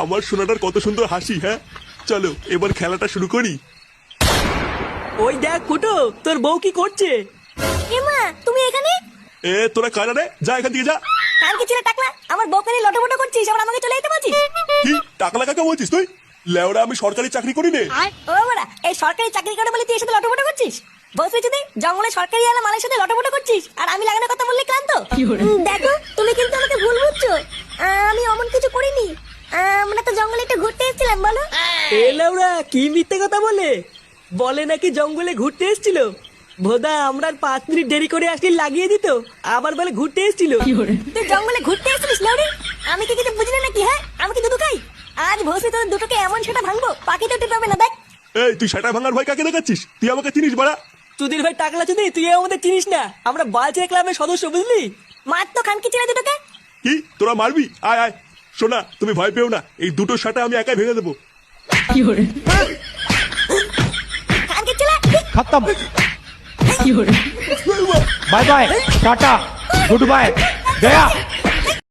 আমার সোনাটার কত সুন্দর হাসি। হ্যাঁ চলো এবার খেলাটা শুরু করি। ওই দেখ ফুটো, তোর বউ কি করছে? এমা তুমি এখানে? তোরা কারা রে? যা এখান থেকে যা। কার কি ছিল টাকলা? আমার বউকে নিয়ে লটপটো করছিস, আবার আমাকে চলে যেতে বলছিস? কি টাকলা কাকা বলছিস তুই? লেওড়া আমি সরকারি চাকরি করি নে। ও বাড়া, এই সরকারি চাকরি করে বলে তুই এর সাথে লটপটো করছিস? বসে যদি জঙ্গলে সরকারি আলা মালের সাথে লটপটো করছিস আর আমি লাগানোর কথা বললে ক্লান্ত। দেখো তুমি কিন্তু আমাকে ভুল বুঝছো, আমি অমন কিছু করিনি। আমরা তো জঙ্গলে একটু ঘুরতে এসেছিলাম। বলো এলে ওরা কি মিথ্যে কথা বলে? বলে নাকি জঙ্গলে ঘুরতে এসেছিল। ভোদা আমরা 5 মিনিট দেরি করে আসলে লাগিয়ে দিত, আবার বলে ঘুরতে এসেছিল। তুই জঙ্গলে ঘুরতে এসেছিস লাউরি? আমি কি কিছু বুঝলি নাকি? হ্যাঁ আমি কি দুটো খাই? আজ ভোসে তোর দুটোকে এমন সেটা ভাঙবো পাখি তো টিপ পাবে না। দেখ এই তুই সেটা ভাঙার ভয় কাকে দেখাচ্ছিস? তুই আমাকে চিনিস বাড়া? চুদির ভাই টাকলা চুদি, তুই আমাদের চিনিস না, আমরা বালচের ক্লাবের সদস্য, বুঝলি? মার তো খানকি ছিল দুটোকে। কি তোরা মারবি? আয় আয়। শোনা তুমি ভয় পেও না, এই দুটো শাটা আমি একাই ভেঙে দেবো। খানকি ছিল। खत्म bye bye tata goodbye गया।